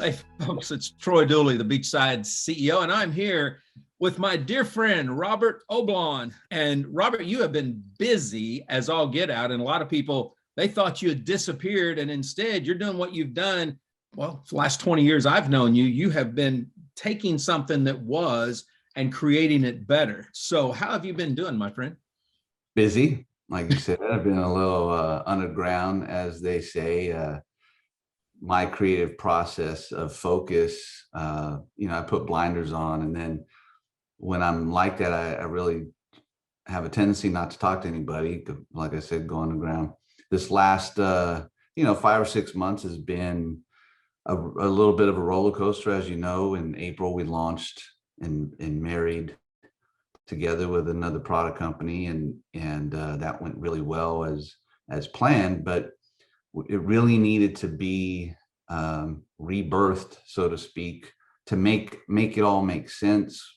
Hey, folks, it's Troy Dooley, the Beachside CEO, and I'm here with my dear friend, Robert Oblon. And Robert, you have been busy as all get out, and a lot of people, they thought you had disappeared, and instead you're doing what you've done. Well, for the last 20 years I've known you, you have been taking something that was and creating it better. So how have you been doing, my friend? Busy, like you said. I've been a little underground, as they say. My creative process of focus, I put blinders on, and then when I'm like that, I really have a tendency not to talk to anybody. Like I said, go underground. This last 5 or 6 months has been a little bit of a roller coaster. As you know, in April we launched and married together with another product company, and that went really well as planned, but it really needed to be rebirthed, so to speak, to make it all make sense.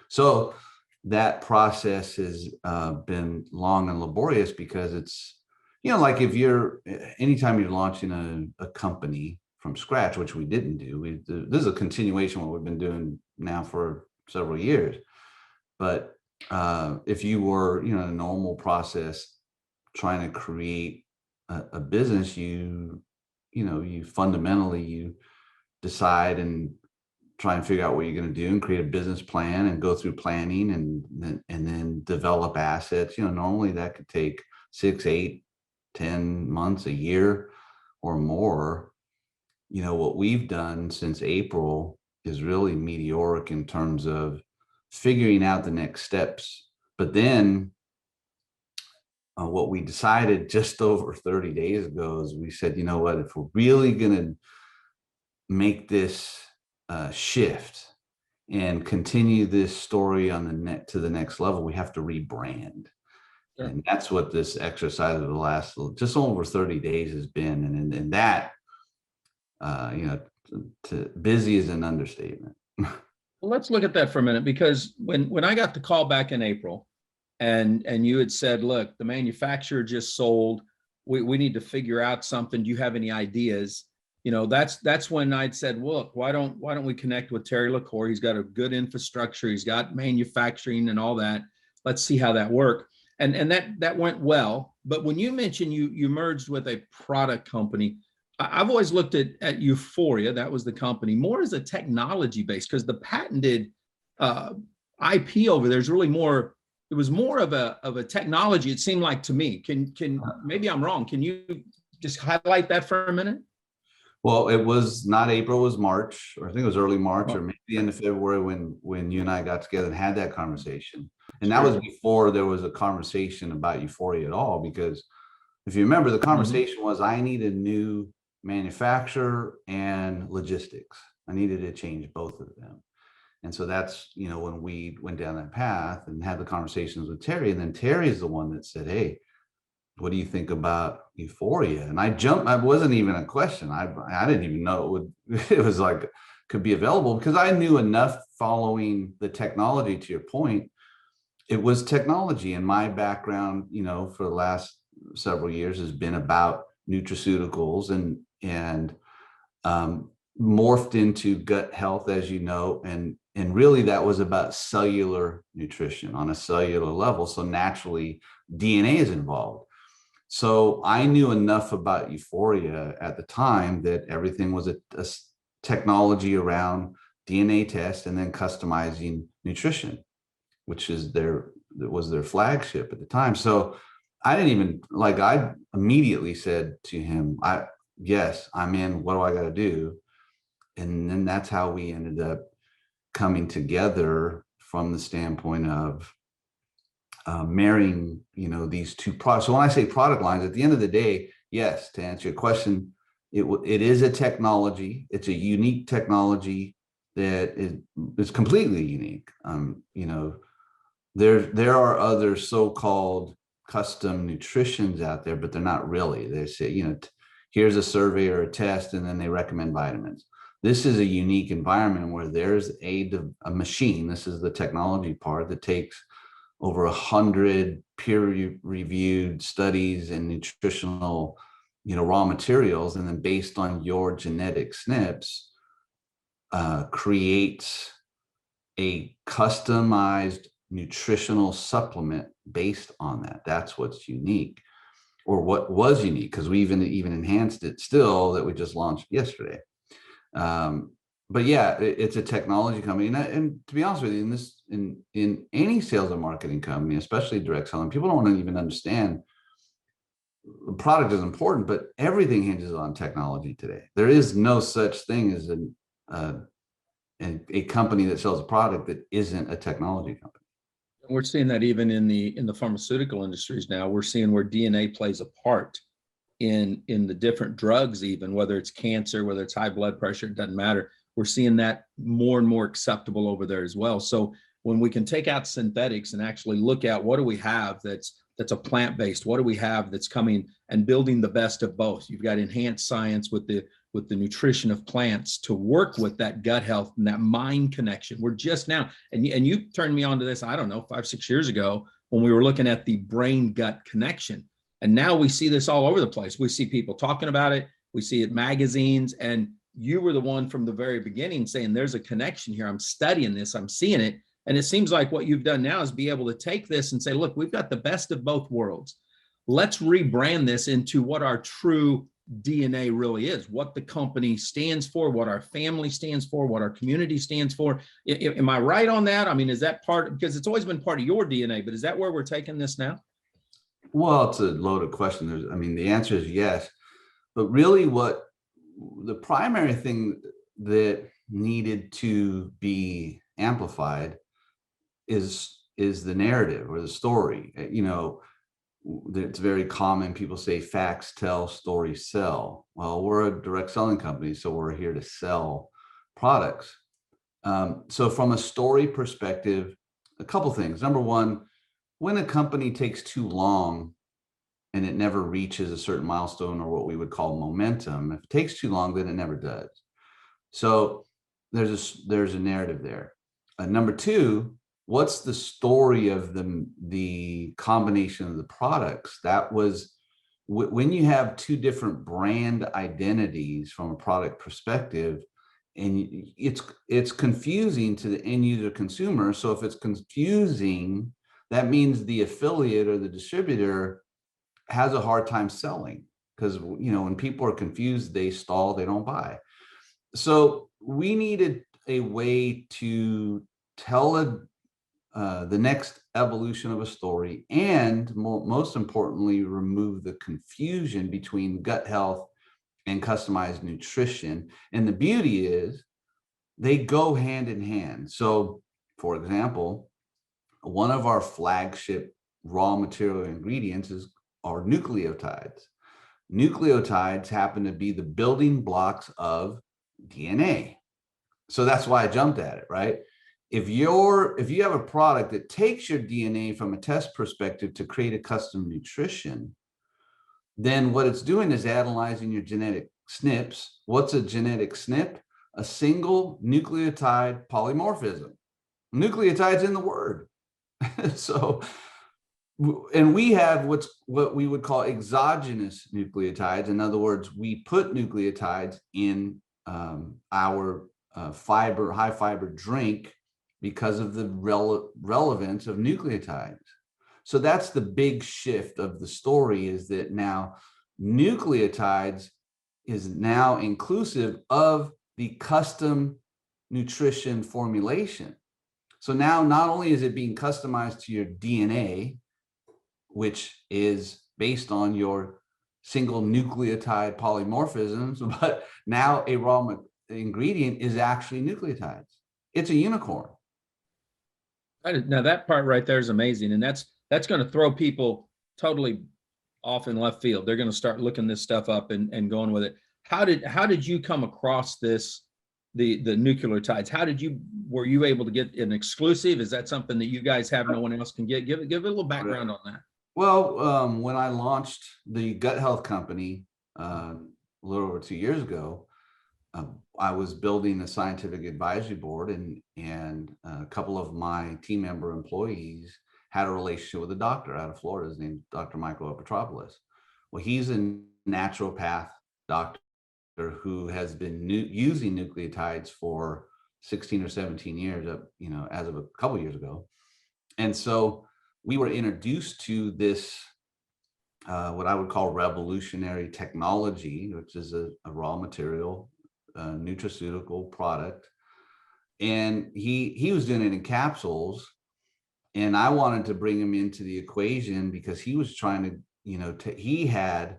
So that process has been long and laborious, because it's, like anytime you're launching a company from scratch, which we didn't do, this is a continuation of what we've been doing now for several years. But if you were, in a normal process trying to create a business, you fundamentally decide and try and figure out what you're going to do and create a business plan and go through planning and then develop assets. Normally that could take 6, 8, 10 months, a year or more. What we've done since April is really meteoric in terms of figuring out the next steps. But then what we decided just over 30 days ago is we said, you know what, if we're really going to make this shift and continue this story on to the next level, we have to rebrand. Sure. And that's what this exercise of the last just over 30 days has been. And that, busy is an understatement. Well, let's look at that for a minute, because when I got the call back in April, and you had said, look, the manufacturer just sold, we need to figure out something. Do you have any ideas? That's when I'd said, look, why don't we connect with Terry Lacore? He's got a good infrastructure. He's got manufacturing and all that. Let's see how that worked. And that went well. But when you mentioned you merged with a product company, I've always looked at Üforia, that was the company, more as a technology base, because the patented IP over there is really more. It was more of a technology, it seemed like to me. Can maybe I'm wrong. Can you just highlight that for a minute? Well, it was not April, it was March, or I think it was early March, or maybe the end of February when you and I got together and had that conversation. And that was before there was a conversation about Üforia at all, because if you remember, the conversation was, I need a new manufacturer and logistics. I needed to change both of them. And so that's, when we went down that path and had the conversations with Terry, and then Terry is the one that said, hey, what do you think about Üforia? And I wasn't even a question. I didn't even know it was like, could be available, because I knew enough following the technology. To your point, it was technology. And my background, for the last several years has been about nutraceuticals and morphed into gut health, as you know, and really that was about cellular nutrition on a cellular level. So naturally DNA is involved. So I knew enough about Üforia at the time that everything was a technology around DNA test and then customizing nutrition, which was their flagship at the time. So I didn't even I immediately said to him, yes, I'm in. What do I got to do? And then that's how we ended up coming together from the standpoint of marrying, these two products. So when I say product lines, at the end of the day, yes, to answer your question, it is a technology. It's a unique technology that is completely unique. There are other so-called custom nutritions out there, but they're not really. They say, here's a survey or a test, and then they recommend vitamins. This is a unique environment where there's a machine. This is the technology part that takes over 100 peer-reviewed studies and nutritional raw materials, and then based on your genetic SNPs, create a customized nutritional supplement based on that. That's what's unique, or what was unique, because we even enhanced it still, that we just launched yesterday. But yeah, it's a technology company, and to be honest with you, in any sales and marketing company, especially direct selling, people don't even understand the product is important, but everything hinges on technology today. There is no such thing as a company that sells a product that isn't a technology company. We're seeing that even in the pharmaceutical industries now. We're seeing where DNA plays a part in the different drugs, even whether it's cancer, whether it's high blood pressure, it doesn't matter. We're seeing that more and more acceptable over there as well. So when we can take out synthetics and actually look at what do we have that's a plant-based, what do we have that's coming and building the best of both. You've got enhanced science with the nutrition of plants to work with that gut health and that mind connection. We're just now, and you turned me on to this, I don't know, 5-6 years ago, when we were looking at the brain gut connection. And now we see this all over the place. We see people talking about it. We see it in magazines, and you were the one from the very beginning saying there's a connection here. I'm studying this, I'm seeing it. And it seems like what you've done now is be able to take this and say, look, we've got the best of both worlds. Let's rebrand this into what our true DNA really is, what the company stands for, what our family stands for, what our community stands for. Am I right on that? I mean, is that part, because it's always been part of your DNA, but is that where we're taking this now? Well, it's a loaded question. The answer is yes. But really what the primary thing that needed to be amplified is the narrative or the story. It's very common. People say facts tell, stories sell. Well, we're a direct selling company, so we're here to sell products. So from a story perspective, a couple things. Number one, when a company takes too long and it never reaches a certain milestone, or what we would call momentum, if it takes too long, then it never does. So there's a narrative there. Number two, what's the story of the combination of the products? That was when you have two different brand identities from a product perspective, and it's confusing to the end user consumer. So if it's confusing, that means the affiliate or the distributor has a hard time selling, because when people are confused, they stall, they don't buy. So we needed a way to tell the next evolution of a story, and most importantly, remove the confusion between gut health and customized nutrition. And the beauty is they go hand in hand. So for example, one of our flagship raw material ingredients are nucleotides. Nucleotides happen to be the building blocks of DNA. So that's why I jumped at it, right? If you have a product that takes your DNA from a test perspective to create a custom nutrition, then what it's doing is analyzing your genetic SNPs. What's a genetic SNP? A single nucleotide polymorphism. Nucleotides in the word. So, and we have what we would call exogenous nucleotides. In other words, we put nucleotides in our high fiber drink because of the relevance of nucleotides. So that's the big shift of the story, is that now nucleotides is now inclusive of the custom nutrition formulation. So now not only is it being customized to your DNA, which is based on your single nucleotide polymorphisms, but now a raw ingredient is actually nucleotides. It's a unicorn. Now that part right there is amazing, and that's going to throw people totally off in left field. They're going to start looking this stuff up and going with it. How did you come across this, the nucleotides? Were you able to get an exclusive? Is that something that you guys have no one else can get? Give a little background on that. Well, when I launched the gut health company a little over 2 years ago, I was building a scientific advisory board, and a couple of my team member employees had a relationship with a doctor out of Florida. His name's Dr. Michael Petropoulos. Well, he's a naturopath doctor who has been using nucleotides for 16 or 17 years, as of a couple years ago. And so we were introduced to this, what I would call revolutionary technology, which is a raw material, nutraceutical product. And he was doing it in capsules. And I wanted to bring him into the equation because he was trying to, he had,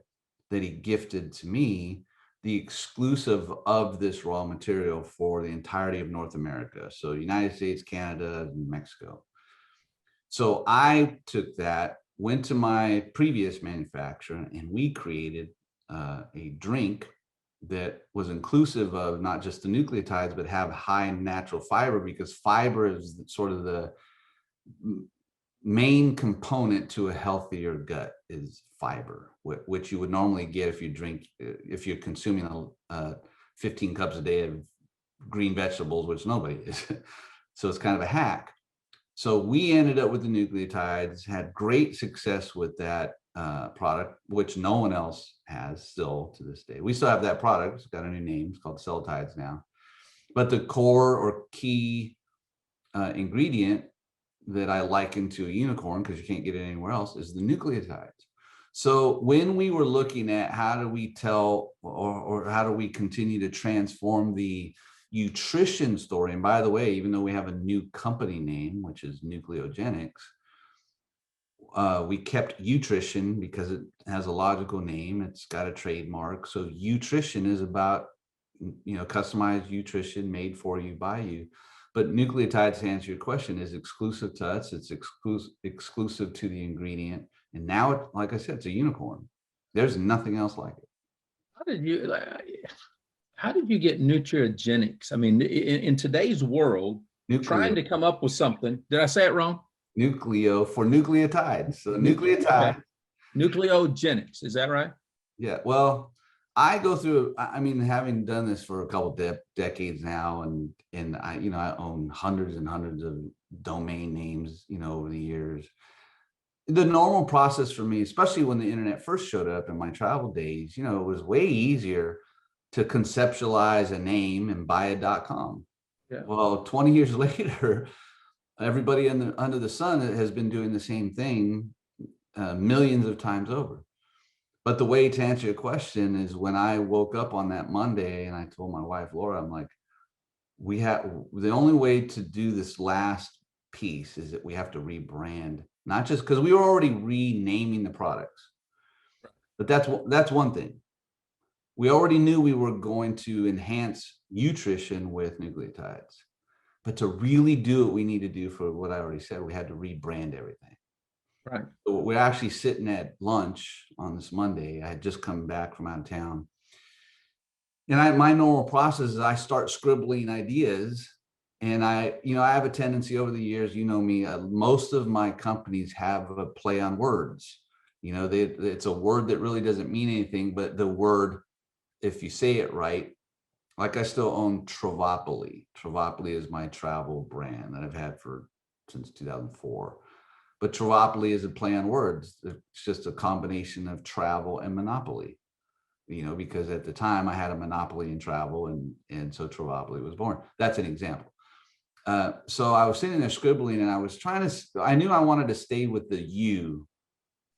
that he gifted to me, the exclusive of this raw material for the entirety of North America. So United States, Canada, and Mexico. So I took that, went to my previous manufacturer, and we created a drink that was inclusive of not just the nucleotides, but have high natural fiber, because fiber is sort of the main component to a healthier gut is fiber, which you would normally get if you're consuming 15 cups a day of green vegetables, which nobody is. So it's kind of a hack. So we ended up with the nucleotides, had great success with that product, which no one else has still to this day. We still have that product. It's got a new name. It's called Nucleotides now. But the core or key ingredient that I liken to a unicorn, because you can't get it anywhere else, is the nucleotides. So when we were looking at how do we tell or how do we continue to transform the Ütrition story, and by the way, even though we have a new company name, which is NücleoGenex, we kept Ütrition because it has a logical name. It's got a trademark. So Ütrition is about, customized nutrition made for you, by you. But nucleotides, to answer your question, is exclusive to us. It's exclusive to the ingredient. And now, like I said, it's a unicorn. There's nothing else like it. How did you get NücleoGenex? I mean, in today's world, trying to come up with something. Did I say it wrong? Nucleo for nucleotides. So nucleotides. Okay. NücleoGenex, is that right? Yeah. Well, I go through, having done this for a couple decades now, and I own hundreds and hundreds of domain names, over the years. The normal process for me, especially when the internet first showed up in my travel days, it was way easier to conceptualize a name and buy a .com. Yeah. Well, 20 years later, everybody under the sun has been doing the same thing millions of times over. But the way to answer your question is, when I woke up on that Monday and I told my wife, Laura, I'm like, the only way to do this last piece is that we have to rebrand, not just because we were already renaming the products, but that's one thing. We already knew we were going to enhance Ütrition with nucleotides, but to really do what we need to do for what I already said, we had to rebrand everything. Right. So we're actually sitting at lunch on this Monday. I had just come back from out of town. And my normal process is I start scribbling ideas. And I have a tendency over the years, me, most of my companies have a play on words. It's a word that really doesn't mean anything, but the word, if you say it right, like I still own Travapoli. Travapoli is my travel brand that I've had since 2004. But Travapoli is a play on words. It's just a combination of travel and monopoly, because at the time I had a monopoly in travel, and so Travapoli was born. That's an example. So I was sitting there scribbling, and I knew I wanted to stay with the U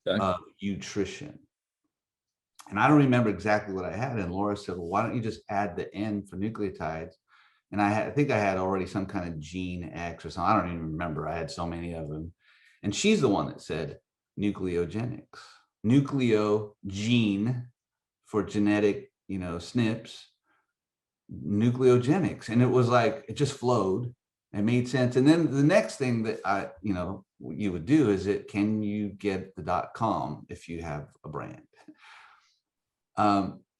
of Ütrition. And I don't remember exactly what I had. And Laura said, well, why don't you just add the N for nucleotides? And I think I had already some kind of gene X or something. I don't even remember. I had so many of them. And she's the one that said NücleoGenex. Nucleo, gene for genetic, SNPs, NücleoGenex. And it was like, it just flowed. It made sense. And then the next thing that you would do is can you get the .com if you have a brand?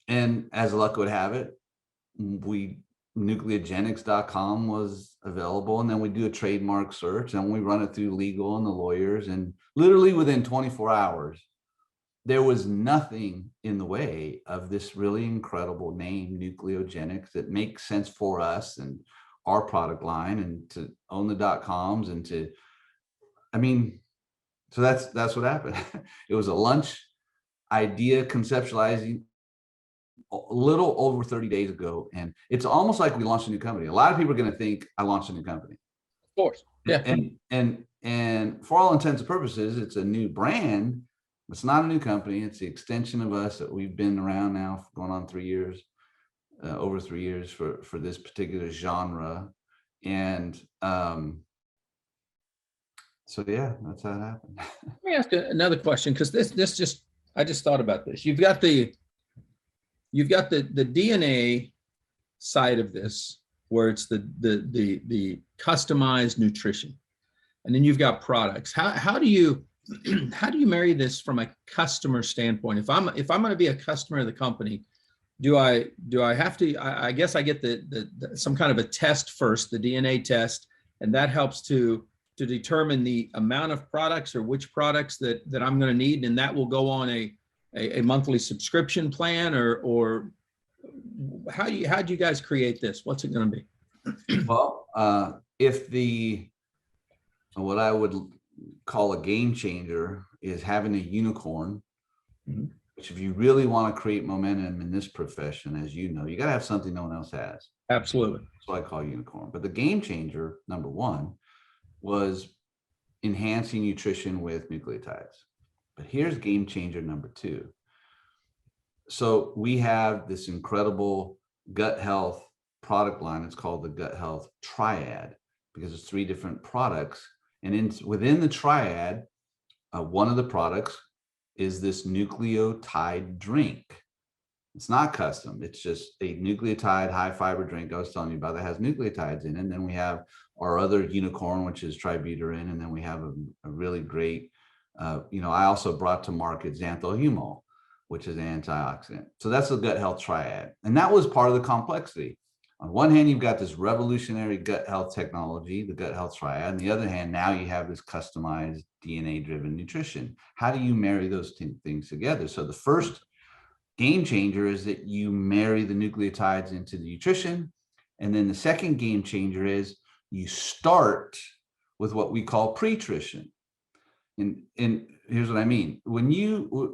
And as luck would have it, NücleoGenex.com was available, and then we do a trademark search and we run it through legal and the lawyers, and literally within 24 hours, there was nothing in the way of this really incredible name, NücleoGenex, that makes sense for us and our product line, and to own the .coms and so that's what happened. It was a lunch. idea conceptualizing a little over 30 days ago. And it's almost like we launched a new company. A lot of people are going to think I launched a new company. Of course. Yeah. And for all intents and purposes, it's a new brand. It's not a new company. It's the extension of us that we've been around now for going on 3 years, over 3 years for this particular genre. And so yeah, that's how it happened. Let me ask you another question, because I just thought about this. You've got the DNA side of this, where it's the customized nutrition, and then you've got products. How do you marry this from a customer standpoint? If I'm going to be a customer of the company, do I have to? I guess I get the some kind of a test first, the DNA test, and that helps to determine the amount of products or which products that I'm going to need, and that will go on a monthly subscription plan, or how do you guys create this? What's it going to be? Well, if what I would call a game changer is having a unicorn, which if you really want to create momentum in this profession, as you know, you got to have something no one else has. Absolutely. That's what I call unicorn. But the game changer, number one, was enhancing nutrition with nucleotides. But here's game changer number two. So we have this incredible gut health product line. It's called the Gut Health Triad, because it's 3 different products. And within the triad, one of the products is this nucleotide drink. It's not custom. It's just a nucleotide high fiber drink I was telling you about that has nucleotides in it. And then we have our other unicorn, which is tributylin. And then we have a really great, I also brought to market xanthohumol, which is an antioxidant. So that's the gut health triad. And that was part of the complexity. On one hand, you've got this revolutionary gut health technology, the gut health triad. On the other hand, now you have this customized DNA-driven nutrition. How do you marry those two things together? So the first game changer is that you marry the nucleotides into the nutrition. And then the second game changer is you start with what we call pretrition. And here's what I mean. When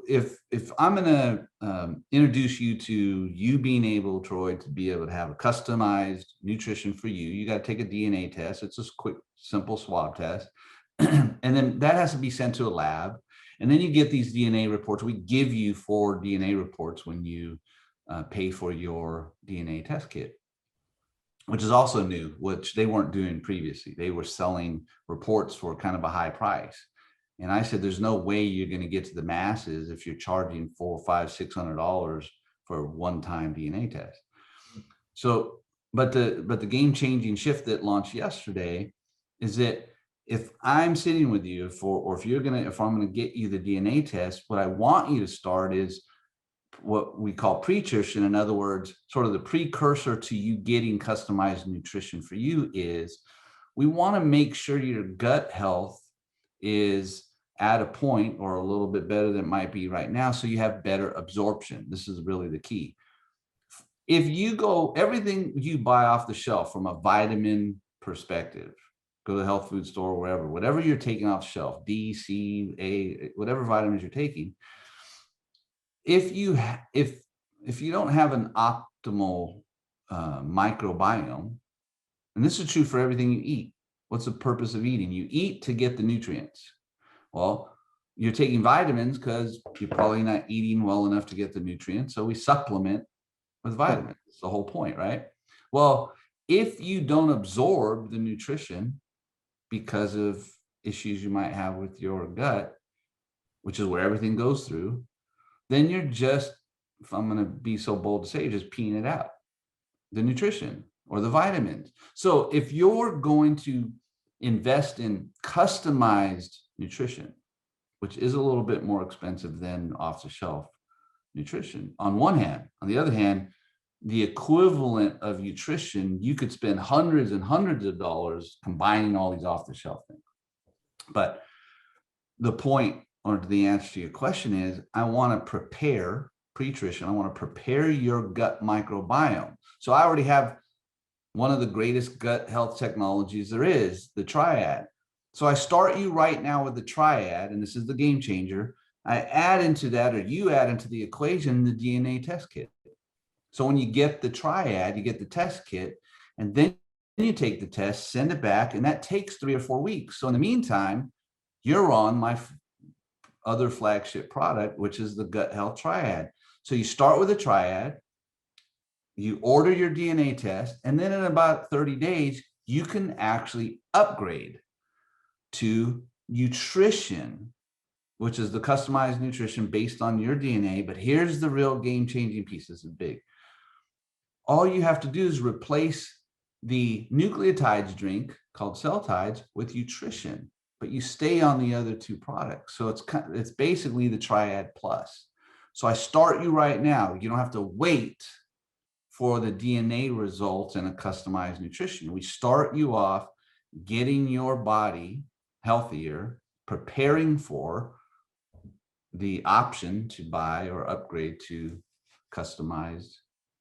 if I'm going to introduce you to you being able, Troy, to be able to have a customized nutrition for you, you got to take a DNA test. It's just a quick, simple swab test. And then that has to be sent to a lab. And then you get these DNA reports. We give you 4 DNA reports when you pay for your DNA test kit, which is also new, which they weren't doing previously. They were selling reports for kind of a high price. And I said, there's no way you're going to get to the masses if you're charging $400, $500, $600 for a one-time DNA test. So, but the game-changing shift that launched yesterday is that if I'm sitting with you if I'm going to get you the DNA test, what I want you to start is what we call pretrition. In other words, sort of the precursor to you getting customized nutrition for you is we want to make sure your gut health is at a point or a little bit better than it might be right now, so you have better absorption. This is really the key. If you go, everything you buy off the shelf from a vitamin perspective, go to the health food store, whatever you're taking off the shelf, D, C, A, whatever vitamins you're taking, if you don't have an optimal microbiome, and this is true for everything you eat. What's the purpose of eating? You eat to get the nutrients. Well, you're taking vitamins because you're probably not eating well enough to get the nutrients. So we supplement with vitamins. That's the whole point, right? Well, if you don't absorb the nutrition because of issues you might have with your gut, which is where everything goes through, then you're just, if I'm going to be so bold to say, you're just peeing it out, the nutrition or the vitamins. So if you're going to invest in customized nutrition, which is a little bit more expensive than off-the-shelf nutrition on one hand. On the other hand, the equivalent of nutrition, you could spend hundreds and hundreds of dollars combining all these off-the-shelf things. But the point, or the answer to your question is, I want to prepare pretrition. I want to prepare your gut microbiome. So I already have one of the greatest gut health technologies there is, the triad. So I start you right now with the triad, and this is the game changer. I add into that, or you add into the equation, the DNA test kit. So when you get the triad, you get the test kit, and then you take the test, send it back, and that takes 3 or 4 weeks. So in the meantime, you're on my other flagship product, which is the gut health triad. So you start with a triad, you order your DNA test, and then in about 30 days, you can actually upgrade to Ütrition, which is the customized nutrition based on your DNA. But here's the real game-changing piece. This is big. All you have to do is replace the nucleotides drink called Celtides with Ütrition, but you stay on the other 2 products. So it's basically the triad plus. So I start you right now. You don't have to wait for the DNA results in a customized nutrition. We start you off getting your body healthier, preparing for the option to buy or upgrade to customized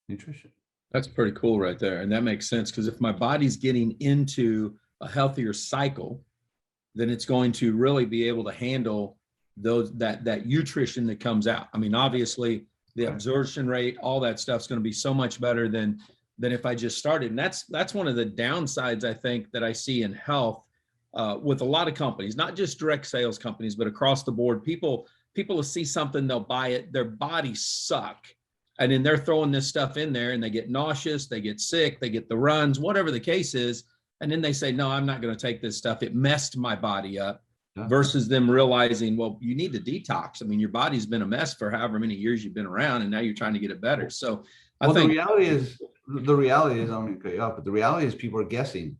nutrition. That's pretty cool right there. And that makes sense, because if my body's getting into a healthier cycle, then it's going to really be able to handle that Ütrition that comes out. I mean, obviously the absorption rate, all that stuff's going to be so much better than if I just started. And that's one of the downsides, I think, that I see in health with a lot of companies, not just direct sales companies, but across the board. People will see something, they'll buy it, their bodies suck. And then they're throwing this stuff in there and they get nauseous, they get sick, they get the runs, whatever the case is. And then they say, no, I'm not going to take this stuff. It messed my body up. Versus them realizing, well, you need to detox. I mean, your body's been a mess for however many years you've been around, and now you're trying to get it better. So I think the reality is, I'm going to cut you off, but the reality is people are guessing.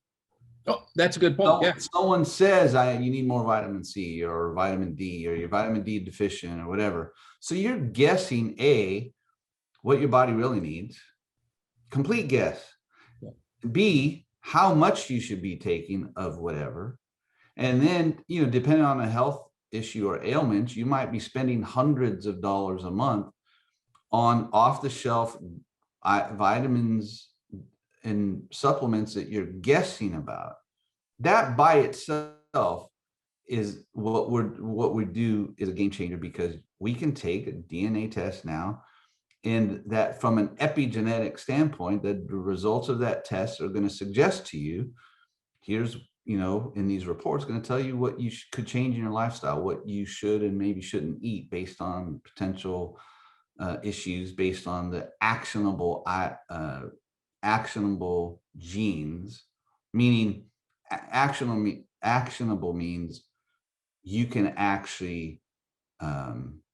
Oh, that's a good point. Someone says you need more vitamin C or vitamin D, or you're vitamin D deficient or whatever. So you're guessing what your body really needs, complete guess. Yeah. B, how much you should be taking of whatever. And then, depending on a health issue or ailment, you might be spending hundreds of dollars a month on off-the-shelf vitamins and supplements that you're guessing about. That by itself is what we do is a game changer, because we can take a DNA test now, and that from an epigenetic standpoint, that the results of that test are going to suggest to you, here's, in these reports, going to tell you what you could change in your lifestyle, what you should and maybe shouldn't eat based on potential issues, based on the actionable genes, meaning actionable means you can actually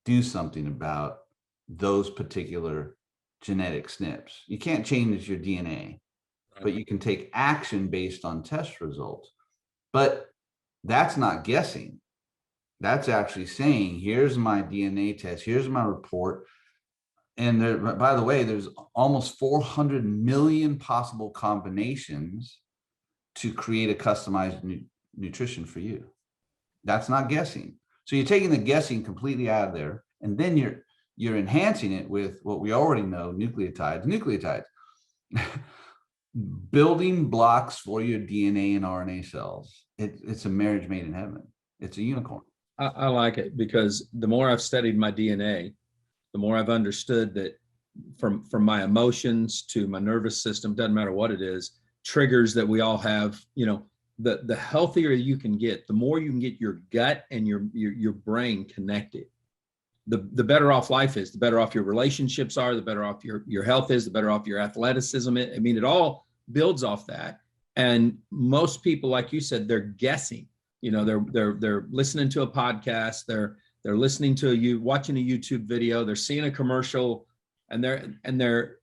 do something about those particular genetic SNPs. You can't change your DNA, but you can take action based on test results. But that's not guessing. That's actually saying, here's my DNA test, here's my report. And there, by the way, there's almost 400 million possible combinations to create a customized nutrition for you. That's not guessing. So you're taking the guessing completely out of there, and then you're enhancing it with what we already know, nucleotides. Building blocks for your DNA and RNA cells. It's a marriage made in heaven. It's a unicorn. I like it, because the more I've studied my DNA, the more I've understood that from my emotions to my nervous system, doesn't matter what it is, triggers that we all have, the healthier you can get, the more you can get your gut and your brain connected, the better off life is, the better off your relationships are, the better off your health is, the better off your athleticism is. I mean, it all builds off that. And most people, like you said, they're guessing. They're listening to a podcast, they're listening to watching a YouTube video, they're seeing a commercial, and they're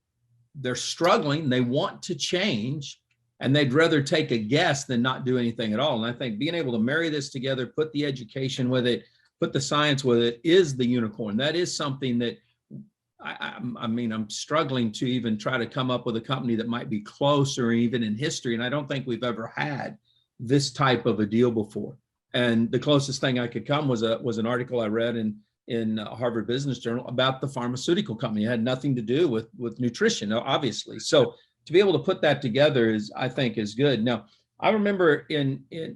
struggling. They want to change, and they'd rather take a guess than not do anything at all. And I think being able to marry this together, put the education with it, put the science with it, is the unicorn. That is something that I'm struggling to even try to come up with a company that might be close, or even in history. And I don't think we've ever had this type of a deal before. And the closest thing I could come was an article I read in Harvard Business Journal about the pharmaceutical company. It had nothing to do with nutrition, obviously. So to be able to put that together I think is good. Now, I remember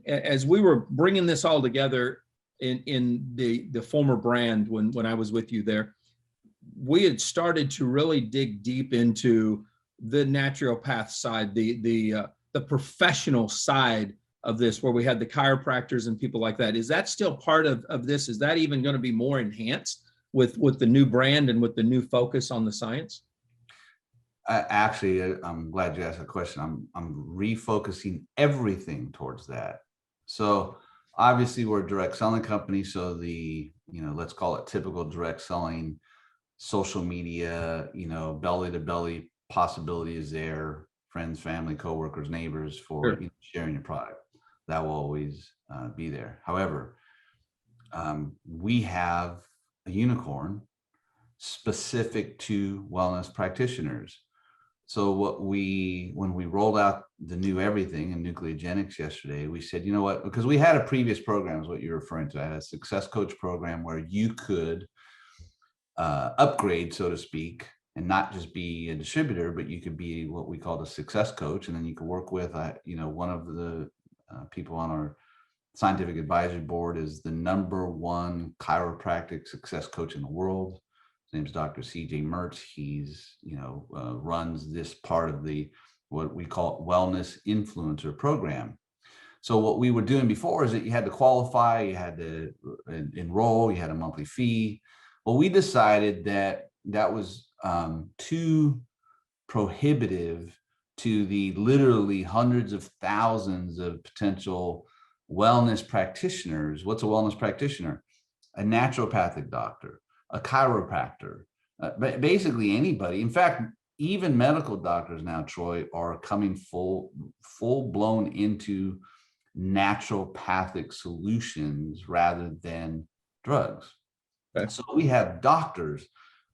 as we were bringing this all together, in the former brand when I was with you there, we had started to really dig deep into the naturopath side, the professional side of this, where we had the chiropractors and people like that. Is that still part of this? Is that even going to be more enhanced with the new brand and with the new focus on the science? Actually, I'm glad you asked that question. I'm refocusing everything towards that. So obviously we're a direct selling company. So let's call it typical direct selling, social media, belly to belly possibility is there. Friends, family, coworkers, neighbors for Sure. sharing your product. That will always be there. However, we have a unicorn specific to wellness practitioners. So when we rolled out the new everything in NücleoGenex yesterday, we said, you know what, because we had a previous program is what you're referring to. I had a success coach program where you could upgrade, so to speak, and not just be a distributor, but you could be what we called a success coach. And then you could work with, one of the people on our scientific advisory board is the #1 chiropractic success coach in the world. His name's Dr. CJ Mertz. He's, runs this part of what we call wellness influencer program. So what we were doing before is that you had to qualify, you had to enroll, you had a monthly fee. Well, we decided that was too prohibitive to the literally hundreds of thousands of potential wellness practitioners. What's a wellness practitioner? A naturopathic doctor, a chiropractor, basically anybody. In fact, even medical doctors now, Troy, are coming full blown into naturopathic solutions rather than drugs. Okay. So we have doctors.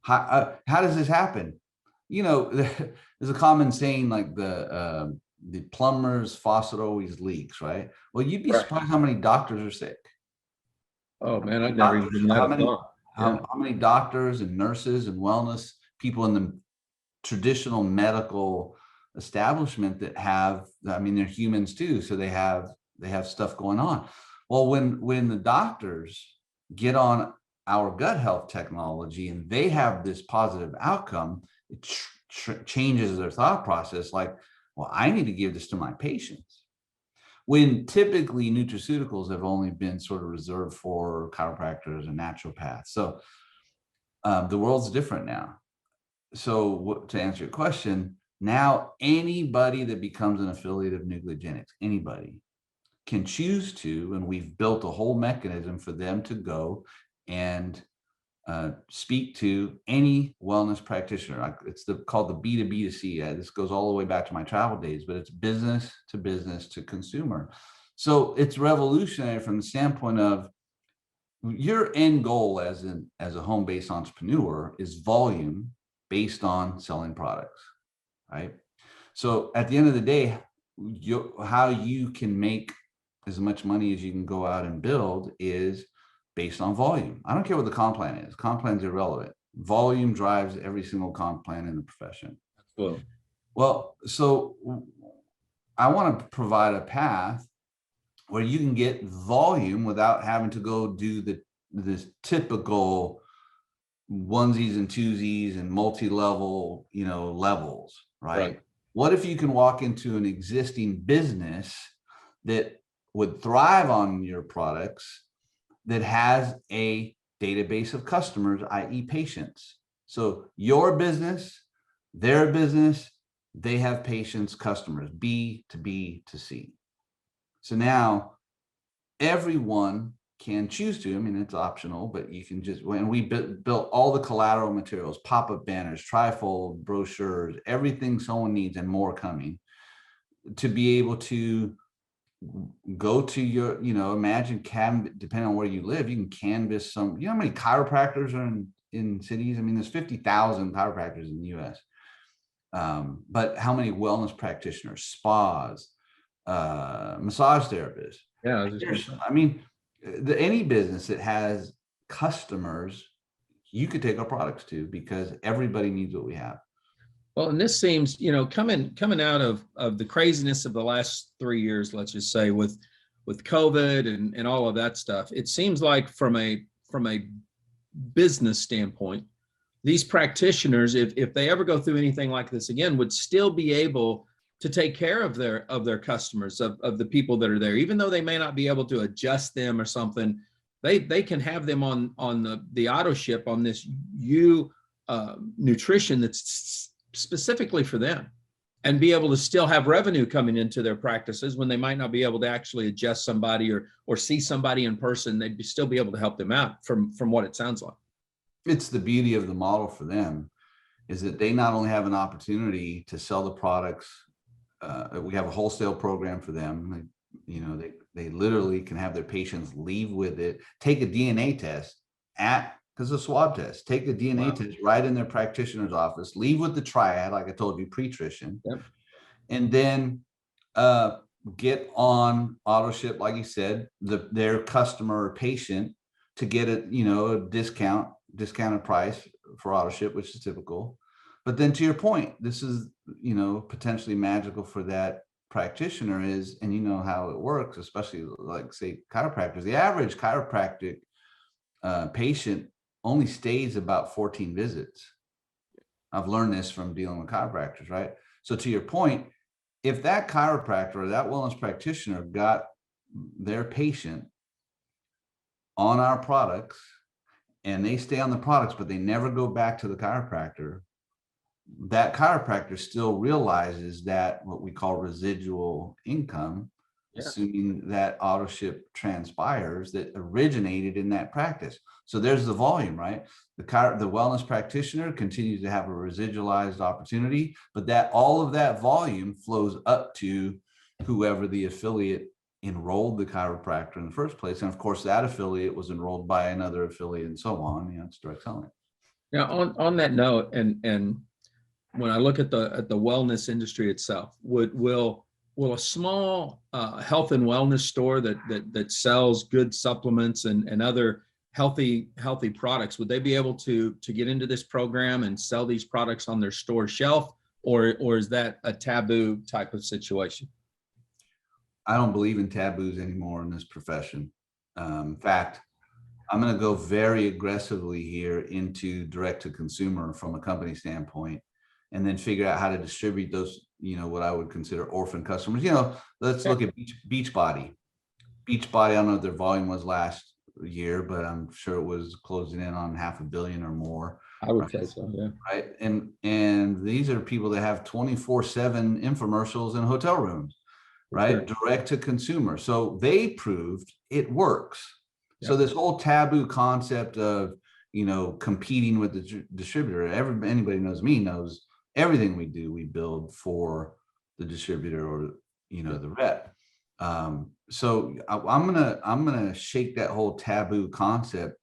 How does this happen? There's a common saying like the plumber's faucet always leaks, right? Well, you'd be surprised how many doctors are sick. Oh man, I'd never even given that a thought. How many doctors and nurses and wellness people in the traditional medical establishment that have, they're humans too, so they have stuff going on. Well, when the doctors get on our gut health technology and they have this positive outcome, it changes their thought process. Like, well, I need to give this to my patients. When typically nutraceuticals have only been sort of reserved for chiropractors and naturopaths. So the world's different now. So to answer your question, now anybody that becomes an affiliate of NücleoGenex, anybody can choose to, and we've built a whole mechanism for them to go and speak to any wellness practitioner. It's called the B2B2C. This goes all the way back to my travel days, but it's business to consumer. So it's revolutionary from the standpoint of your end goal as a home-based entrepreneur is volume based on selling products, right? So at the end of the day, how you can make as much money as you can go out and build is based on volume. I don't care what the comp plan is. Comp plan's irrelevant. Volume drives every single comp plan in the profession. Cool. Well, so I want to provide a path where you can get volume without having to go do this typical onesies and twosies and multi-level, levels, right? What if you can walk into an existing business that would thrive on your products, that has a database of customers, i.e. patients? So your business, their business, they have patients, customers, B to B to C. So now everyone can choose to, it's optional, but you can just, when we built all the collateral materials, pop-up banners, trifold brochures, everything someone needs and more coming, to be able to go to your, imagine depending on where you live, you can canvas some, how many chiropractors are in cities? There's 50,000 chiropractors in the US. But how many wellness practitioners, spas, massage therapists? Yeah. Any business that has customers, you could take our products to, because everybody needs what we have. Well, and this seems, coming out of the craziness of the last 3 years, let's just say, with with COVID and all of that stuff. It seems like from a business standpoint, these practitioners, if they ever go through anything like this again, would still be able to take care of their customers, of the people that are there, even though they may not be able to adjust them or something. They can have them on the auto ship on this nutrition that's specifically for them, and be able to still have revenue coming into their practices when they might not be able to actually adjust somebody or see somebody in person. They'd still be able to help them out from what it sounds like. It's the beauty of the model for them, is that they not only have an opportunity to sell the products. We have a wholesale program for them. They literally can have their patients leave with it, take a DNA test because a swab test, take the DNA test right in their practitioner's office, leave with the triad, like I told you, pre-trition, and then get on auto ship, like you said, their customer or patient to get a discounted price for auto ship, which is typical. But then to your point, this is, potentially magical for that practitioner is, and you know how it works, especially like say chiropractors, the average chiropractic patient only stays about 14 visits. I've learned this from dealing with chiropractors, right? So to your point, if that chiropractor or that wellness practitioner got their patient on our products and they stay on the products, but they never go back to the chiropractor, that chiropractor still realizes that what we call residual income, assuming that auto ship transpires, that originated in that practice. So there's the volume, right? The wellness practitioner continues to have a residualized opportunity, but that all of that volume flows up to whoever the affiliate enrolled the chiropractor in the first place. And of course, that affiliate was enrolled by another affiliate and so on. It's direct selling. Now, on that note, and when I look at the wellness industry itself, will a small health and wellness store that sells good supplements and other healthy products, would they be able to get into this program and sell these products on their store shelf, or is that a taboo type of situation? I don't believe in taboos anymore in this profession. In fact, I'm going to go very aggressively here into direct to consumer from a company standpoint, and then figure out how to distribute those, what I would consider orphan customers. Let's look at Beachbody. Beachbody, I don't know what their volume was last year, but I'm sure it was closing in on 500 million or more. I would say so, yeah. Right. And these are people that have 24/7 infomercials in hotel rooms, right? Sure. Direct to consumer. So they proved it works. Yep. So this whole taboo concept of, competing with the distributor, anybody knows me knows everything we do, we build for the distributor or, the rep. So I'm gonna shake that whole taboo concept,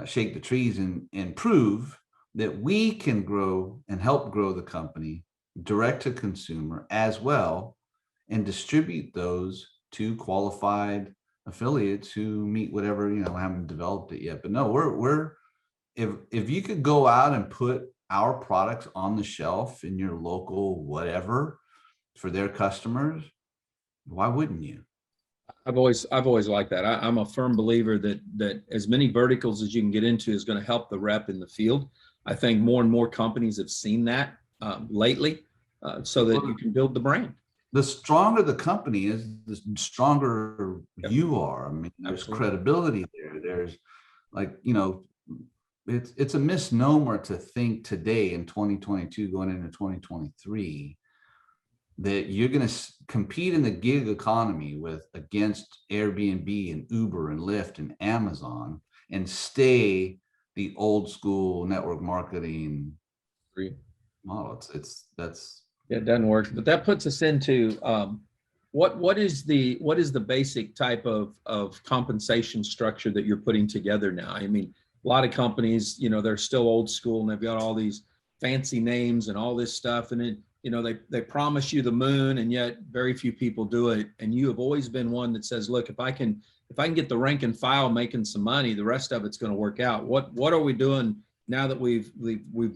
shake the trees and prove that we can grow and help grow the company direct to consumer as well, and distribute those to qualified affiliates who meet whatever, haven't developed it yet. But no, if you could go out and put our products on the shelf in your local whatever for their customers, why wouldn't you? I've always liked that. I'm a firm believer that as many verticals as you can get into is going to help the rep in the field. I think more and more companies have seen that lately, so that you can build the brand. The stronger the company is, the stronger you are. I mean, there's credibility there. There's it's a misnomer to think today in 2022 going into 2023 that you're going to compete in the gig economy against Airbnb and Uber and Lyft and Amazon and stay the old school network marketing model. It doesn't work. But that puts us into what is the basic type of compensation structure that you're putting together now? I mean, a lot of companies, they're still old school and they've got all these fancy names and all this stuff, and it, they promise you the moon, and yet very few people do it. And you have always been one that says, look, if I can get the rank and file making some money, the rest of it's going to work out. What are we doing now that we've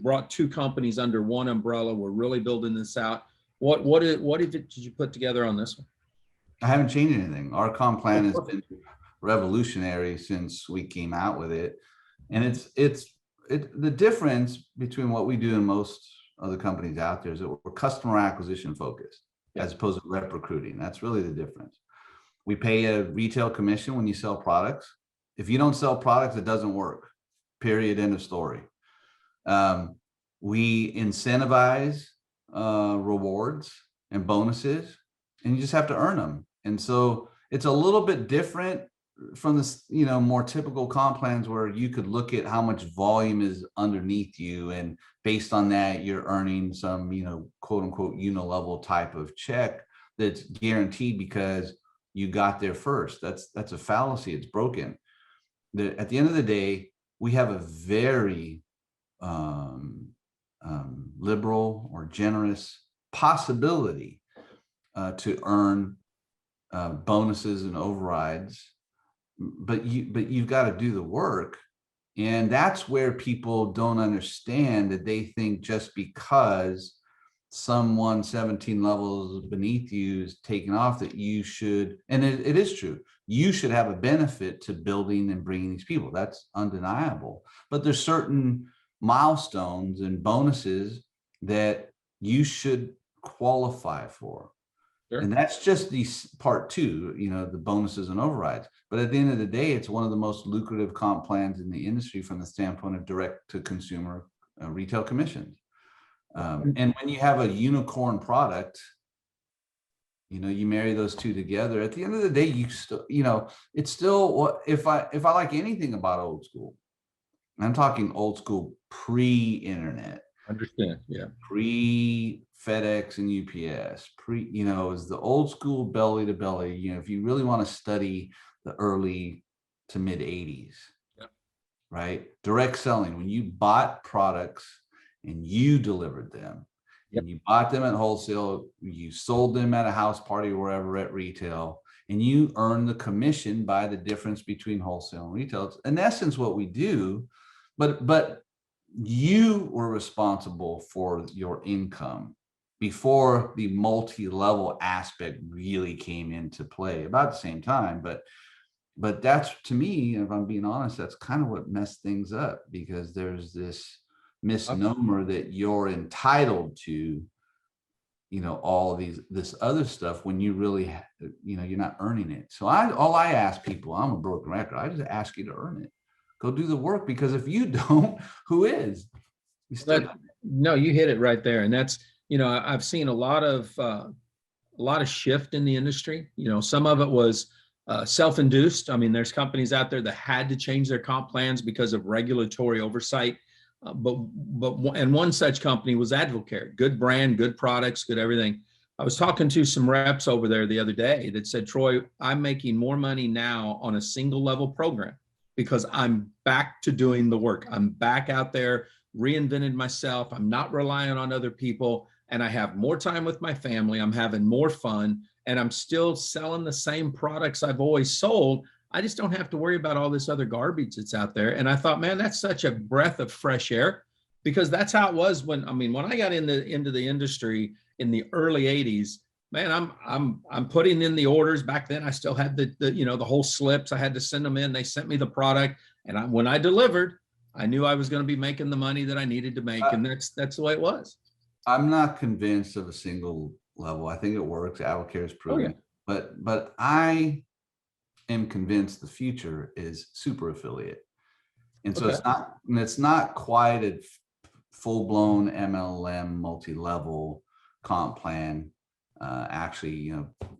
brought two companies under one umbrella? We're really building this out. What did you put together on this one? I haven't changed anything. Our comp plan has been revolutionary since we came out with it. And the difference between what we do and most other companies out there is that we're customer acquisition focused as opposed to rep recruiting. That's really the difference. We pay a retail commission when you sell products. If you don't sell products, it doesn't work. Period. End of story. We incentivize rewards and bonuses, and you just have to earn them. And so it's a little bit different from this, more typical comp plans where you could look at how much volume is underneath you, and based on that, you're earning some, quote unquote, level type of check that's guaranteed because you got there first. That's a fallacy. It's broken. At the end of the day, we have a very liberal or generous possibility to earn bonuses and overrides, but you've got to do the work. And that's where people don't understand that. They think just because someone 17 levels beneath you is taken off, that you should, and it is true, you should have a benefit to building and bringing these people. That's undeniable. But there's certain milestones and bonuses that you should qualify for. Sure. And that's just the part two, the bonuses and overrides. But at the end of the day, it's one of the most lucrative comp plans in the industry from the standpoint of direct to consumer retail commissions. And when you have a unicorn product, you marry those two together. At the end of the day, you still, it's still what if I like anything about old school, I'm talking old school pre-internet. Understand? Yeah. Pre FedEx and UPS, is the old school belly to belly. If you really want to study the early to mid 80s, right? Direct selling, when you bought products and you delivered them, and you bought them at wholesale, you sold them at a house party or wherever at retail, and you earn the commission by the difference between wholesale and retail. It's in essence what we do, but you were responsible for your income before the multi-level aspect really came into play about the same time. But that's, to me, if I'm being honest, that's kind of what messed things up, because there's this misnomer that you're entitled to, all of this other stuff when you really, you're not earning it. So all I ask people, I'm a broken record, I just ask you to earn it. Go do the work, because if you don't, who is? No, you hit it right there. And that's, I've seen a lot of shift in the industry. Some of it was self-induced. I mean, there's companies out there that had to change their comp plans because of regulatory oversight. But one such company was Advocare. Good brand, good products, good everything. I was talking to some reps over there the other day that said, Troy, I'm making more money now on a single level program because I'm back to doing the work. I'm back out there, reinvented myself. I'm not relying on other people, and I have more time with my family. I'm having more fun, and I'm still selling the same products I've always sold. I just don't have to worry about all this other garbage that's out there. And I thought, man, that's such a breath of fresh air, because that's how it was when I got into the industry in the early 80s. Man, I'm putting in the orders. Back then, I still had the whole slips. I had to send them in. They sent me the product, and when I delivered, I knew I was going to be making the money that I needed to make, and that's the way it was. I'm not convinced of a single level. I think it works. Advocare is proven, but I am convinced the future is super affiliate, and so it's not quite a full-blown MLM multi-level comp plan. Actually,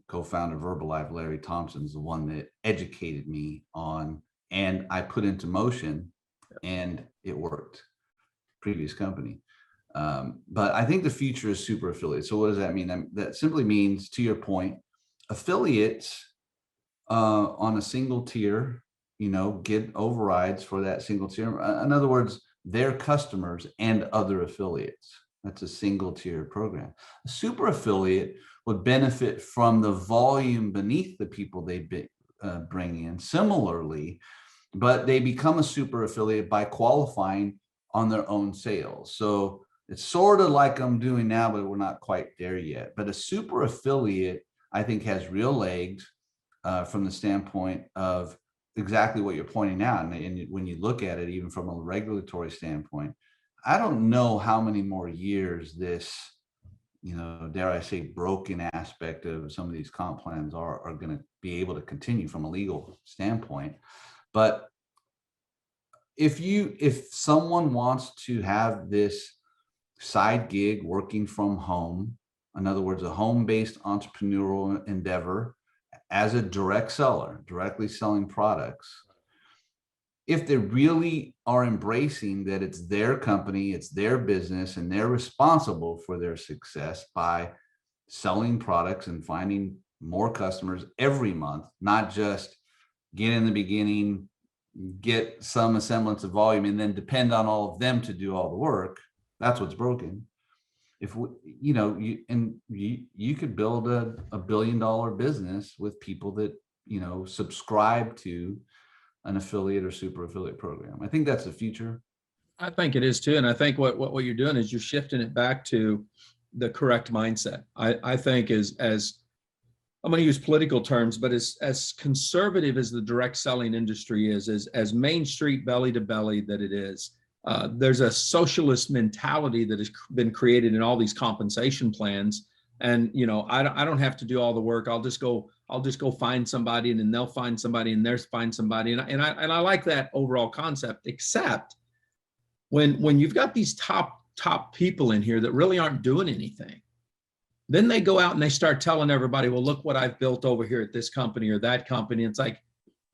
co-founder of Herbalife, Larry Thompson, is the one that educated me on, and I put into motion, and it worked. Previous company. But I think the future is super affiliate. So what does that mean? That simply means, to your point, affiliates on a single tier, get overrides for that single tier. In other words, their customers and other affiliates. That's a single tier program. A super affiliate would benefit from the volume beneath the people they bring in similarly, but they become a super affiliate by qualifying on their own sales. So it's sort of like I'm doing now, but we're not quite there yet. But a super affiliate I think has real legs from the standpoint of exactly what you're pointing out. And when you look at it, even from a regulatory standpoint, I don't know how many more years this, dare I say, broken aspect of some of these comp plans are going to be able to continue from a legal standpoint. But if someone wants to have this side gig working from home, in other words, a home-based entrepreneurial endeavor as a direct seller, directly selling products, if they really are embracing that it's their company, it's their business, and they're responsible for their success by selling products and finding more customers every month, not just get in the beginning, get some semblance of volume, and then depend on all of them to do all the work, that's what's broken. If you could build a $1 billion business with people that subscribe to an affiliate or super affiliate program. I think that's the future. I think it is too, and I think what you're doing is you're shifting it back to the correct mindset. I think as I'm going to use political terms, but as conservative as the direct selling industry is, as Main Street belly to belly that it is. There's a socialist mentality that has been created in all these compensation plans. And, I don't have to do all the work. I'll just go find somebody, and then they'll find somebody, and they'll find somebody. And I like that overall concept, except when you've got these top people in here that really aren't doing anything, then they go out and they start telling everybody, well, look what I've built over here at this company or that company. It's like,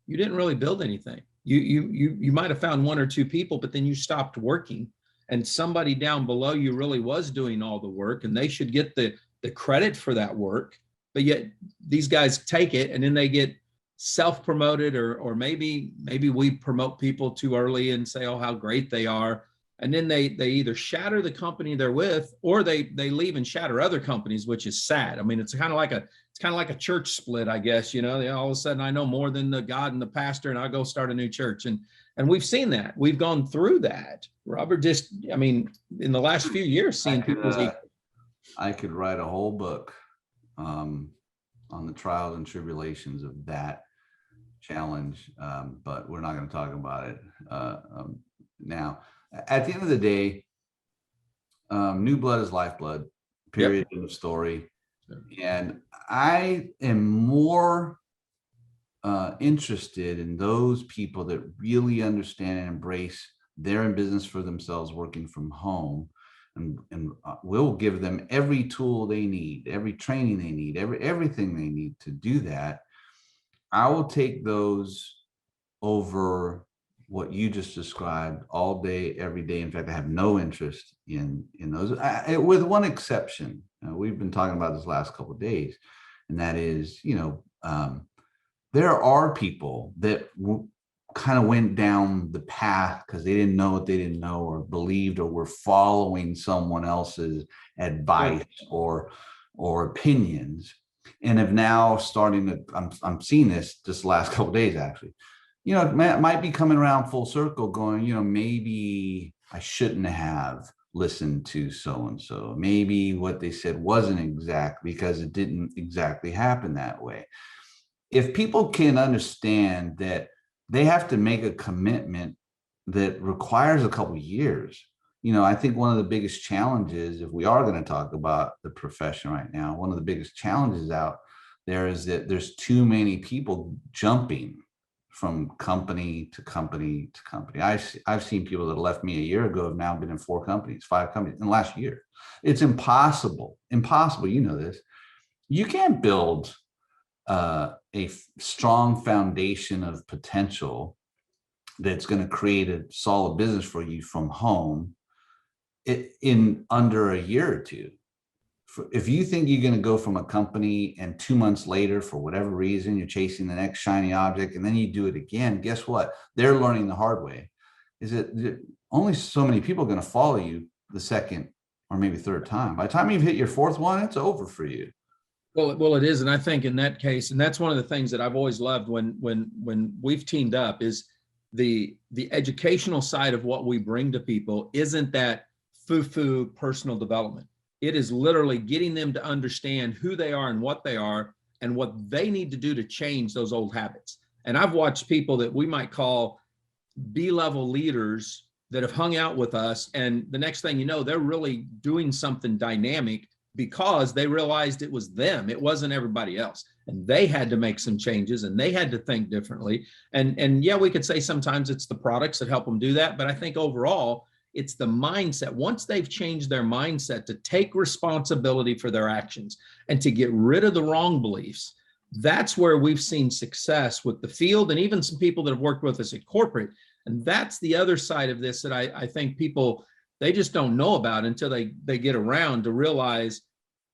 you didn't really build anything. You might have found one or two people, but then you stopped working, and somebody down below you really was doing all the work, and they should get the credit for that work. But yet these guys take it, and then they get self-promoted, or maybe we promote people too early and say, oh, how great they are. And then they either shatter the company they're with, or they leave and shatter other companies, which is sad. I mean, it's kind of like a church split, I guess. All of a sudden I know more than the God and the pastor, and I'll go start a new church. And we've seen that. We've gone through that. Robert, in the last few years, seeing people. I could write a whole book on the trials and tribulations of that challenge, but we're not going to talk about it now. At the end of the day, new blood is lifeblood, period. Yep. End of story. And I am more interested in those people that really understand and embrace they're in business for themselves, working from home, and we'll give them every tool they need, every training they need, everything they need to do that. I will take those over what you just described all day, every day. In fact, I have no interest in those, with one exception. We've been talking about this last couple of days, and that is, there are people that kind of went down the path because they didn't know what they didn't know, or believed, or were following someone else's advice or opinions, and have now starting to. I'm seeing this the last couple of days, actually. It might be coming around full circle, going, maybe I shouldn't have listened to so-and-so. Maybe what they said wasn't exact because it didn't exactly happen that way. If people can understand that they have to make a commitment that requires a couple of years, I think one of the biggest challenges, if we are going to talk about the profession right now, one of the biggest challenges out there is that there's too many people jumping from company to company to company. I've seen people that left me a year ago have now been in 4 companies, 5 companies in the last year. It's impossible. You know this. You can't build a strong foundation of potential that's going to create a solid business for you from home in under a year or two. If you think you're going to go from a company and 2 months later, for whatever reason, you're chasing the next shiny object, and then you do it again, guess what? They're learning the hard way. Is that only so many people are going to follow you the second or maybe third time. By the time you've hit your 4th one, it's over for you. Well, it is. And I think in that case, and that's one of the things that I've always loved when we've teamed up, is the educational side of what we bring to people isn't that foo-foo personal development. It is literally getting them to understand who they are and what they are, and what they need to do to change those old habits. And I've watched people that we might call B-level leaders that have hung out with us, and the next thing you know, they're really doing something dynamic because they realized it was them. It wasn't everybody else. And they had to make some changes, and they had to think differently. And yeah, we could say sometimes it's the products that help them do that, but I think overall, it's the mindset. Once they've changed their mindset to take responsibility for their actions and to get rid of the wrong beliefs, that's where we've seen success with the field and even some people that have worked with us at corporate. And that's the other side of this that I think people, they just don't know about until they get around to realize,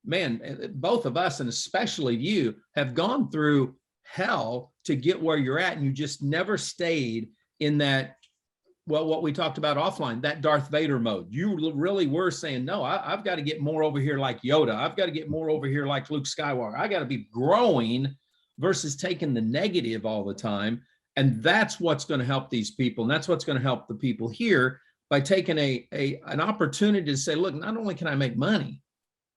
man, both of us, and especially you, have gone through hell to get where you're at. And you just never stayed in that, well, what we talked about offline, that Darth Vader mode. You really were saying, no, I've got to get more over here like Yoda. I've got to get more over here like Luke Skywalker. I got to be growing versus taking the negative all the time. And that's what's going to help these people. And that's what's going to help the people here by taking an opportunity to say, look, not only can I make money,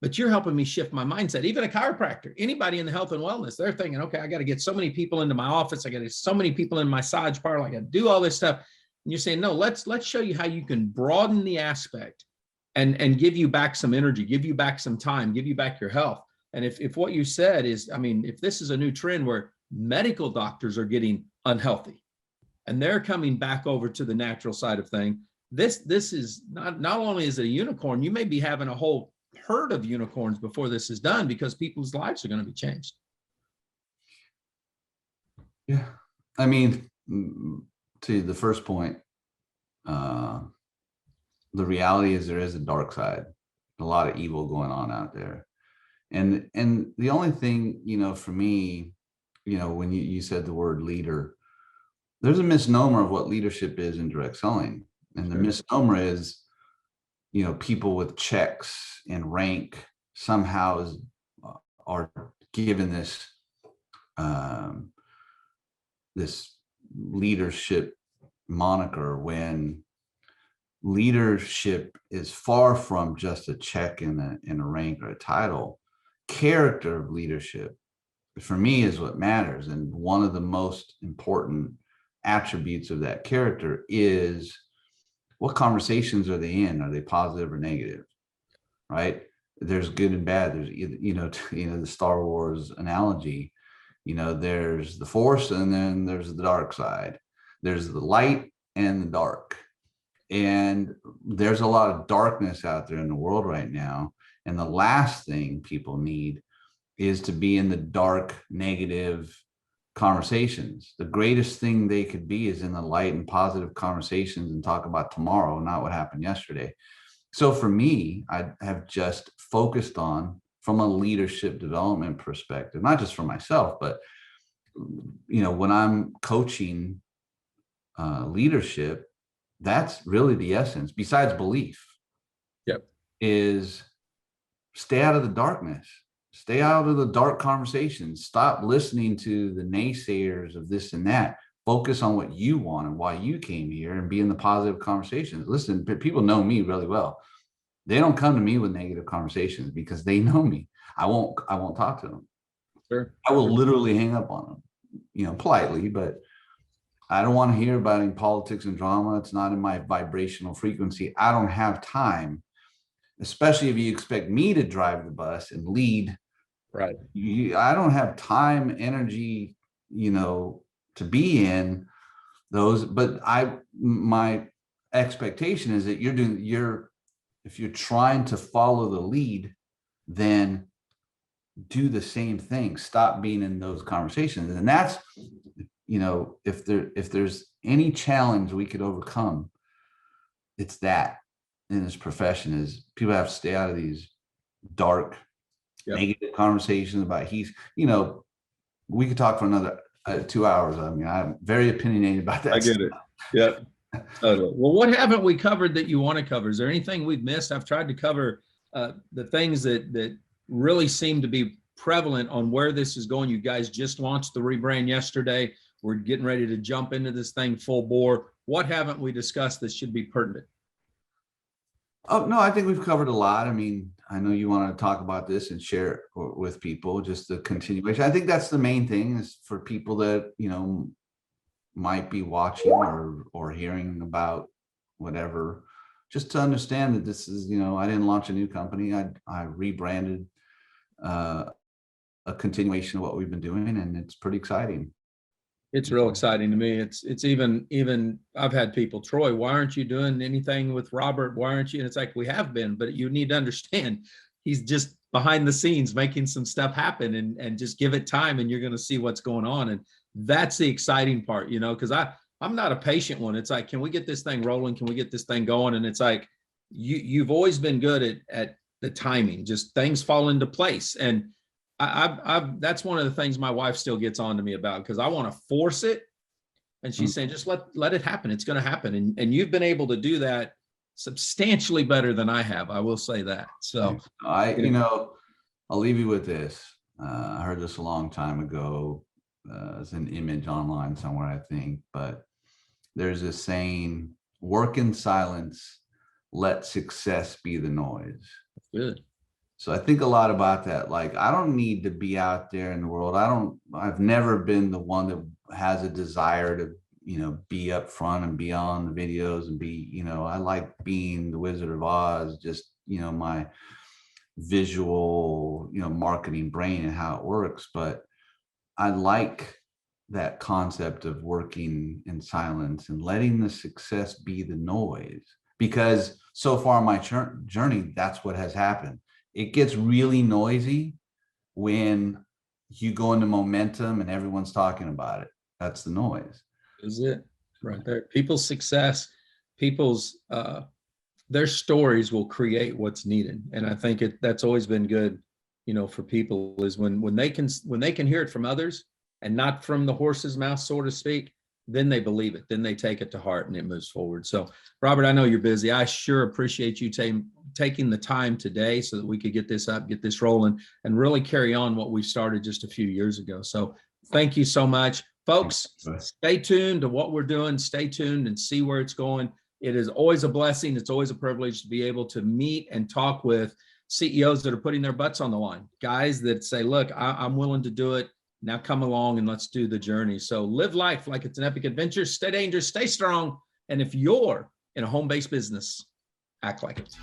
but you're helping me shift my mindset. Even a chiropractor, anybody in the health and wellness, they're thinking, okay, I got to get so many people into my office. I got to get so many people in my massage parlor. I got to do all this stuff. And you're saying, no, let's show you how you can broaden the aspect and give you back some energy, give you back some time, give you back your health. And if what you said is, I mean, if this is a new trend where medical doctors are getting unhealthy and they're coming back over to the natural side of things, this is not only is it a unicorn, you may be having a whole herd of unicorns before this is done, because people's lives are going to be changed. Yeah. I mean, to the first point, the reality is there is a dark side, a lot of evil going on out there. And the only thing, you know, for me, you know, when you said the word leader, there's a misnomer of what leadership is in direct selling. And the misnomer is, you know, people with checks and rank somehow are given this this leadership moniker, when leadership is far from just a check in a rank or a title. Character of leadership, for me, is what matters. And one of the most important attributes of that character is, what conversations are they in? Are they positive or negative? Right? There's good and bad. There's, you know, the Star Wars analogy, you know, there's the Force and then there's the dark side. There's the light and the dark. And there's a lot of darkness out there in the world right now. And the last thing people need is to be in the dark, negative conversations. The greatest thing they could be is in the light and positive conversations and talk about tomorrow, not what happened yesterday. So for me, I have just focused on, from a leadership development perspective, not just for myself, but, you know, when I'm coaching leadership, that's really the essence, besides belief. Yep. Is stay out of the darkness, stay out of the dark conversations, stop listening to the naysayers of this and that, focus on what you want and why you came here, and be in the positive conversations. Listen, people know me really well. They don't come to me with negative conversations because they know me. I won't talk to them. Sure. I will literally hang up on them, you know, politely, but I don't want to hear about any politics and drama. It's not in my vibrational frequency. I don't have time, especially if you expect me to drive the bus and lead. Right. I don't have time, energy, you know, to be in those. But my expectation is that if you're trying to follow the lead, then do the same thing. Stop being in those conversations. And that's, you know, if there's any challenge we could overcome, it's that in this profession, is people have to stay out of these dark, negative conversations about you know, we could talk for another 2 hours. I mean, I'm very opinionated about that. I get it. Yeah. Totally. Well, what haven't we covered that you want to cover? Is there anything we've missed? I've tried to cover the things that really seem to be prevalent on where this is going. You guys just launched the rebrand yesterday. We're getting ready to jump into this thing full bore. What haven't we discussed that should be pertinent? Oh, no, I think we've covered a lot. I mean, I know you want to talk about this and share it with people, just the continuation. I think that's the main thing, is for people that, you know, might be watching or hearing about whatever, just to understand that this is, you know, I didn't launch a new company. I rebranded a continuation of what we've been doing, and it's pretty exciting. It's real exciting to me. It's even I've had people, Troy, why aren't you doing anything with Robert? Why aren't you? And it's like, we have been, but you need to understand, he's just behind the scenes making some stuff happen, and just give it time and you're going to see what's going on. And that's the exciting part, you know, because I'm not a patient one. It's like, can we get this thing rolling? Can we get this thing going? And it's like, you've always been good at the timing, just things fall into place. And that's one of the things my wife still gets on to me about, because I want to force it. And she's saying, just let it happen. It's going to happen. And you've been able to do that substantially better than I have. I will say that. So you know, I'll leave you with this. I heard this a long time ago. It's an image online somewhere, I think, but there's this saying, work in silence, let success be the noise. Good. So I think a lot about that. Like, I don't need to be out there in the world. I've never been the one that has a desire to, you know, be up front and be on the videos and be, you know, I like being the Wizard of Oz, just, you know, my visual, you know, marketing brain and how it works. But I like that concept of working in silence and letting the success be the noise, because so far in my journey, that's what has happened. It gets really noisy when you go into momentum and everyone's talking about it. That's the noise. Is it right there? People's success, people's their stories will create what's needed. And I think that's always been good, you know, for people, is when they can hear it from others and not from the horse's mouth, so to speak, then they believe it, then they take it to heart and it moves forward. So Robert, I know you're busy. I sure appreciate you taking the time today so that we could get this up, get this rolling, and really carry on what we started just a few years ago. So thank you so much, folks. Stay tuned to what we're doing. Stay tuned and see where it's going. It is always a blessing. It's always a privilege to be able to meet and talk with CEOs that are putting their butts on the line, guys that say, look, I'm willing to do it. Now come along and let's do the journey. So live life like it's an epic adventure. Stay dangerous, stay strong. And if you're in a home-based business, act like it.